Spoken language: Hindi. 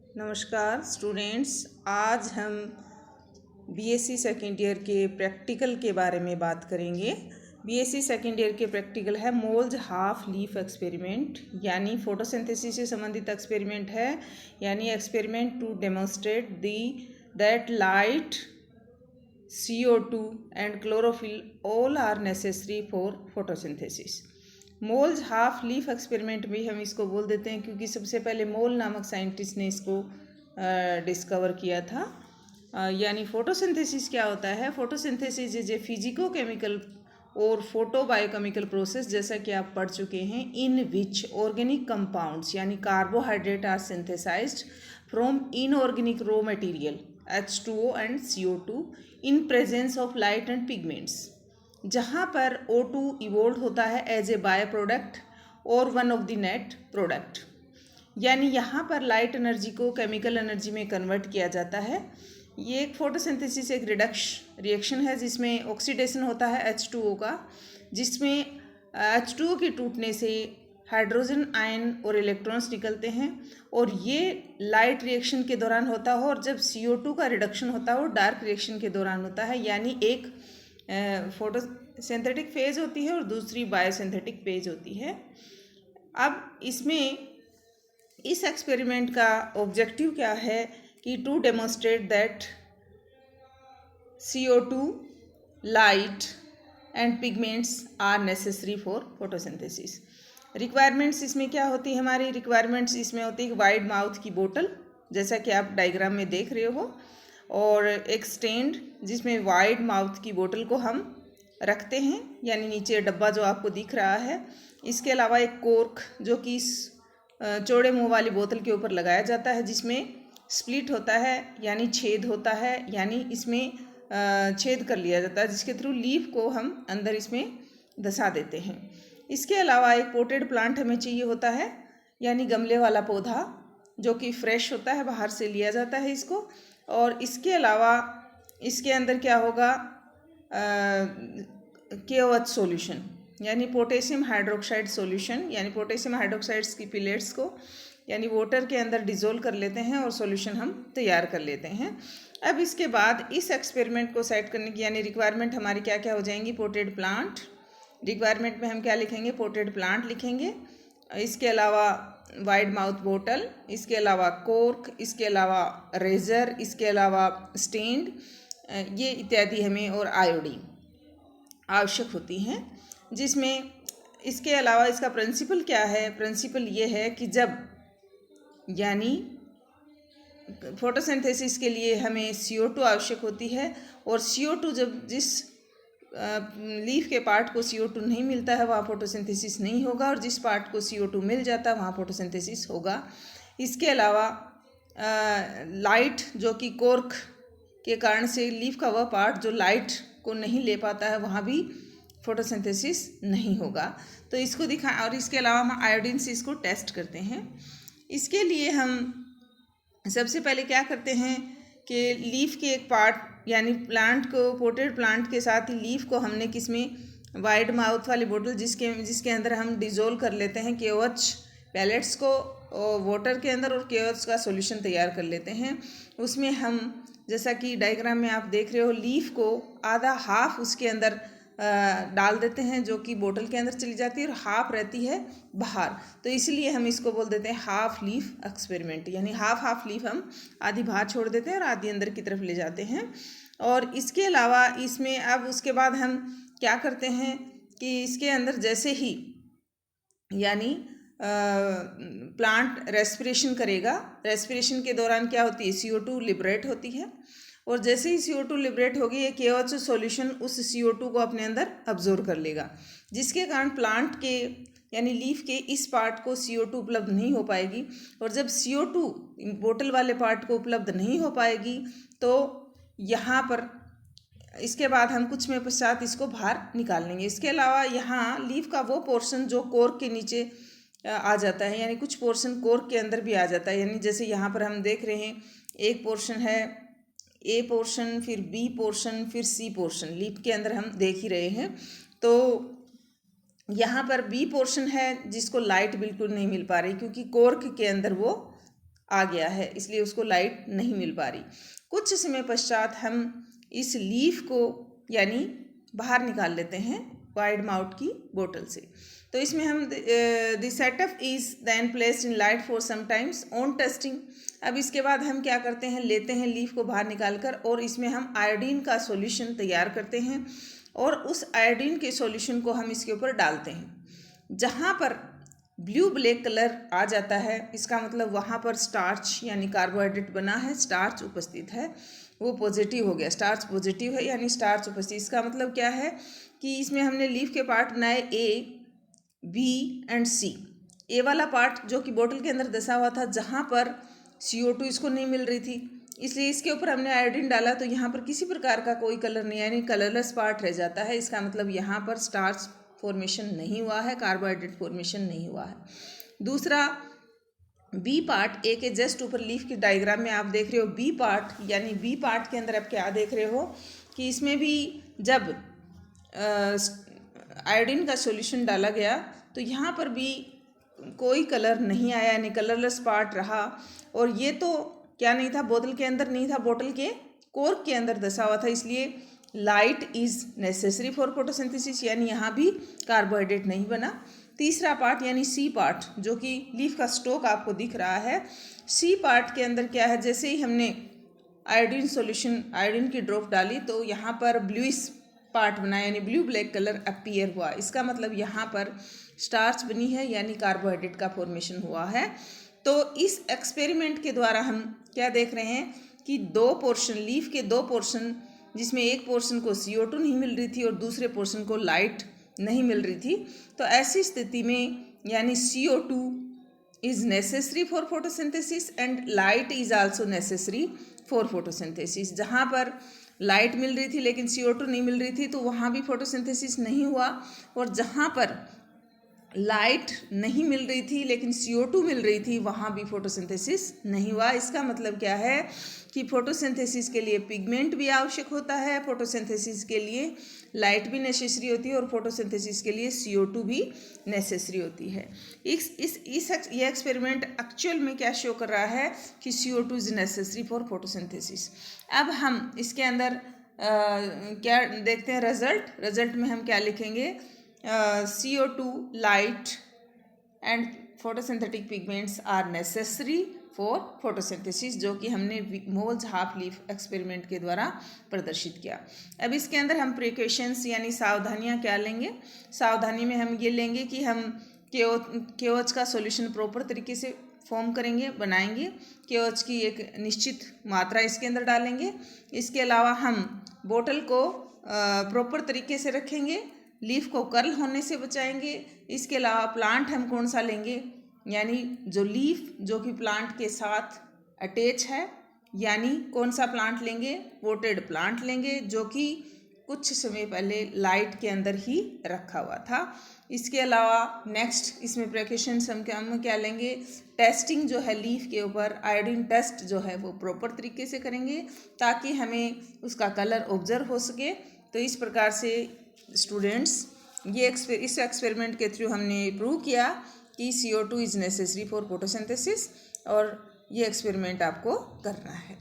नमस्कार स्टूडेंट्स। आज हम बीएससी सेकेंड ईयर के प्रैक्टिकल के बारे में बात करेंगे। बीएससी सेकेंड ईयर के प्रैक्टिकल है मोल्स हाफ लीफ एक्सपेरिमेंट, यानी फोटोसिंथेसिस से संबंधित एक्सपेरिमेंट है, यानी experiment to demonstrate that light, CO2 and chlorophyll all are necessary for photosynthesis. Moll's half leaf experiment भी हम इसको बोल देते हैं क्योंकि सबसे पहले मोल नामक साइंटिस्ट ने इसको डिस्कवर किया था। यानी फोटोसिंथेसिस क्या होता है? Photosynthesis is a physico chemical और फोटो बायोकेमिकल प्रोसेस, जैसा कि आप पढ़ चुके हैं, इन विच ऑर्गेनिक कंपाउंड्स यानी carbohydrate are synthesised from inorganic raw material H2O and CO2 in presence of light and pigments. जहाँ पर O2 इवोल्व होता है एज ए बाय प्रोडक्ट और one of the net product, यानी यहाँ पर लाइट एनर्जी को केमिकल एनर्जी में कन्वर्ट किया जाता है। ये एक फोटोसिंथेसिस एक रिएक्शन है जिसमें ऑक्सीडेशन होता है H2O का, जिसमें H2O के टूटने से हाइड्रोजन आयन और इलेक्ट्रॉन्स निकलते हैं और ये लाइट रिएक्शन के दौरान होता है, और जब CO2 का रिडक्शन होता है वो डार्क रिएक्शन के दौरान होता है। यानी एक फोटोसिंथेटिक फेज होती है और दूसरी बायोसिंथेटिक फेज होती है। अब इसमें इस एक्सपेरिमेंट का ऑब्जेक्टिव क्या है कि to demonstrate that CO2, light and pigments are necessary for photosynthesis. Requirements इसमें क्या होती है? हमारी रिक्वायरमेंट्स इसमें होती है वाइड माउथ की बोतल, जैसा कि आप डायग्राम में देख रहे हो, और एक स्टैंड जिसमें वाइड माउथ की बोतल को हम रखते हैं, यानी नीचे डब्बा जो आपको दिख रहा है। इसके अलावा एक कोर्क जो कि इस चौड़े मुंह वाली बोतल के ऊपर लगाया जाता है, जिसमें स्प्लिट होता है यानी छेद होता है, यानी इसमें छेद कर लिया जाता है, जिसके थ्रू लीफ को हम अंदर इसमें धंसा देते हैं। इसके अलावा एक पोटेड प्लांट हमें चाहिए होता है, यानी गमले वाला पौधा जो कि फ्रेश होता है, बाहर से लिया जाता है इसको। और इसके अलावा इसके अंदर क्या होगा? KOH सॉल्यूशन, यानी पोटेशियम हाइड्रोक्साइड सॉल्यूशन, यानी पोटेशियम हाइड्रोक्साइड्स की पिलेट्स को यानी वाटर के अंदर डिज़ोल्व कर लेते हैं और सॉल्यूशन हम तैयार कर लेते हैं। अब इसके बाद इस एक्सपेरिमेंट को सेट करने की यानी रिक्वायरमेंट हमारी क्या क्या हो जाएंगी? पोटेड प्लांट, रिक्वायरमेंट में हम क्या लिखेंगे? पोटेड प्लांट लिखेंगे। इसके अलावा वाइड माउथ बोतल, इसके अलावा कोर्क, इसके अलावा रेजर, इसके अलावा स्टैंड, ये इत्यादि हमें, और आयोडीन आवश्यक होती हैं। जिसमें इसके अलावा इसका प्रिंसिपल क्या है? प्रिंसिपल ये है कि जब यानी फोटोसिंथेसिस के लिए हमें CO2 आवश्यक होती है, और CO2 जब जिस लीफ के पार्ट को CO2 नहीं मिलता है वहाँ फोटोसिंथेसिस नहीं होगा, और जिस पार्ट को CO2 मिल जाता है वहाँ फोटोसिंथेसिस होगा। इसके अलावा लाइट, जो कि कोर्क के कारण से लीफ का वह पार्ट जो लाइट को नहीं ले पाता है, वहाँ भी फोटोसिंथेसिस नहीं होगा। तो इसको दिखा, और इसके अलावा हम आयोडीन से इसको टेस्ट करते हैं। इसके लिए हम सबसे पहले क्या करते हैं कि लीफ के एक पार्ट यानी प्लांट को, पोटेड प्लांट के साथ ही लीफ को हमने किसमें? वाइड माउथ वाली बोतल जिसके अंदर हम डिज़ोल्व कर लेते हैं KOH पैलेट्स को वाटर के अंदर, और KOH का सॉल्यूशन तैयार कर लेते हैं। उसमें हम, जैसा कि डायग्राम में आप देख रहे हो, लीफ को आधा हाफ उसके अंदर डाल देते हैं, जो कि बोतल के अंदर चली जाती है, और हाफ रहती है बाहर। तो इसलिए हम इसको बोल देते हैं हाफ लीफ एक्सपेरिमेंट, यानी हाफ लीफ हम आधी बाहर छोड़ देते हैं और आधी अंदर की तरफ ले जाते हैं। और इसके अलावा इसमें अब उसके बाद हम क्या करते हैं कि इसके अंदर जैसे ही यानी प्लांट रेस्पिरेशन करेगा, रेस्पिरेशन के दौरान क्या होती है? CO2 लिबरेट होती है, और जैसे ही CO2 लिबरेट होगी ये KOH सॉल्यूशन उस CO2 को अपने अंदर अब्जॉर्व कर लेगा, जिसके कारण प्लांट के यानी लीफ के इस पार्ट को CO2 उपलब्ध नहीं हो पाएगी। और जब CO2 बोतल वाले पार्ट को उपलब्ध नहीं हो पाएगी तो यहाँ पर इसके बाद हम कुछ में पश्चात इसको बाहर निकाल लेंगे। इसके अलावा यहाँ लीफ का वो पोर्शन जो कोर्क के नीचे आ जाता है, यानी कुछ पोर्शन कोर्क के अंदर भी आ जाता है, यानी जैसे यहाँ पर हम देख रहे हैं एक पोर्शन है A पोर्शन, फिर B पोर्शन, फिर C पोर्शन लीफ के अंदर हम देख ही रहे हैं। तो यहाँ पर B पोर्शन है जिसको लाइट बिल्कुल नहीं मिल पा रही, क्योंकि कोर्क के अंदर वो आ गया है, इसलिए उसको लाइट नहीं मिल पा रही। कुछ समय पश्चात हम इस लीफ को यानी बाहर निकाल लेते हैं वाइड माउथ की बोतल से। तो इसमें हम the setup is then placed in light for some times on testing. अब इसके बाद हम क्या करते हैं, लेते हैं लीफ को बाहर निकाल कर और इसमें हम आयोडीन का सॉल्यूशन तैयार करते हैं और उस आयोडीन के सॉल्यूशन को हम इसके ऊपर डालते हैं। जहाँ पर ब्लू ब्लैक कलर आ जाता है, इसका मतलब वहाँ पर स्टार्च यानी कार्बोहाइड्रेट बना है, स्टार्च उपस्थित है, वो पॉजिटिव हो गया। स्टार्च पॉजिटिव है यानी स्टार्च उपस्थित। इसका मतलब क्या है कि इसमें हमने लीफ के पार्ट बनाए ए, बी एंड सी। ए वाला पार्ट जो कि बोतल के अंदर दसा हुआ था, जहाँ पर CO2 इसको नहीं मिल रही थी, इसलिए इसके ऊपर हमने आयोडीन डाला तो यहाँ पर किसी प्रकार का कोई कलर नहीं, यानी कलरलेस पार्ट रह जाता है। इसका मतलब यहाँ पर स्टार्च फॉर्मेशन नहीं हुआ है, कार्बोहाइड्रेट फॉर्मेशन नहीं हुआ है। दूसरा बी पार्ट, ए के जस्ट ऊपर लीफ की डायग्राम में आप देख रहे हो बी पार्ट, यानी बी पार्ट के अंदर आप क्या देख रहे हो कि इसमें भी जब आयोडीन का सॉल्यूशन डाला गया तो यहाँ पर भी कोई कलर नहीं आया, यानी कलरलेस पार्ट रहा। और ये तो क्या नहीं था, बोतल के अंदर नहीं था, बोतल के कोर्क के अंदर दसा हुआ था, इसलिए light is necessary for photosynthesis, यानी यहाँ भी कार्बोहाइड्रेट नहीं बना। तीसरा पार्ट यानी सी पार्ट, जो कि लीफ का स्टोक आपको दिख रहा है, सी पार्ट के अंदर क्या है, जैसे ही हमने आयोडीन सॉल्यूशन, आयोडीन की ड्रॉप डाली तो यहाँ पर ब्लूइश पार्ट बना, यानी ब्लू ब्लैक कलर अपीयर हुआ। इसका मतलब यहाँ पर स्टार्च बनी है, यानी कार्बोहाइड्रेट का फॉर्मेशन हुआ है। तो इस एक्सपेरिमेंट के द्वारा हम क्या देख रहे हैं कि दो पोर्शन, लीफ के दो पोर्शन, जिसमें एक पोर्शन को CO2 नहीं मिल रही थी और दूसरे पोर्शन को लाइट नहीं मिल रही थी, तो ऐसी स्थिति में यानी CO2 is necessary for photosynthesis and light is also necessary for photosynthesis. जहाँ पर लाइट मिल रही थी लेकिन CO2 नहीं मिल रही थी तो वहाँ भी फोटोसिंथेसिस नहीं हुआ, और जहाँ पर लाइट नहीं मिल रही थी लेकिन CO2 मिल रही थी वहाँ भी फोटोसिंथेसिस नहीं हुआ। इसका मतलब क्या है कि फोटोसिंथेसिस के लिए पिगमेंट भी आवश्यक होता है, फोटोसिंथेसिस के लिए लाइट भी नेसेसरी होती है और फोटोसिंथेसिस के लिए CO2 भी नेसेसरी होती है। ये एक्सपेरिमेंट एक्चुअल में क्या शो कर रहा है कि CO2 is necessary for photosynthesis. अब हम इसके अंदर क्या देखते हैं, रिजल्ट में हम क्या लिखेंगे, CO2, light and photosynthetic pigments are necessary for photosynthesis, जो कि हमने मोल्स हाफ लीफ एक्सपेरिमेंट के द्वारा प्रदर्शित किया। अब इसके अंदर हम प्रिकॉशंस यानी सावधानियां क्या लेंगे, सावधानी में हम ये लेंगे कि हम KOH का सॉल्यूशन प्रॉपर तरीके से फॉर्म करेंगे, बनाएंगे, KOH की एक निश्चित मात्रा इसके अंदर डालेंगे। इसके अलावा हम बोतल को प्रॉपर तरीके से रखेंगे, लीफ को कर्ल होने से बचाएंगे। इसके अलावा प्लांट हम कौन सा लेंगे, यानी जो लीफ जो कि प्लांट के साथ अटैच है, यानी कौन सा प्लांट लेंगे, पोटेड प्लांट लेंगे, जो कि कुछ समय पहले लाइट के अंदर ही रखा हुआ था। इसके अलावा नेक्स्ट इसमें प्रिकॉशंस हम क्या लेंगे, टेस्टिंग जो है लीफ के ऊपर, आयोडीन टेस्ट जो है वो प्रॉपर तरीके से करेंगे ताकि हमें उसका कलर ऑब्जर्व हो सके। तो इस प्रकार से स्टूडेंट्स इस एक्सपेरिमेंट के थ्रू हमने प्रूव किया कि CO2 is necessary for photosynthesis, और ये एक्सपेरिमेंट आपको करना है।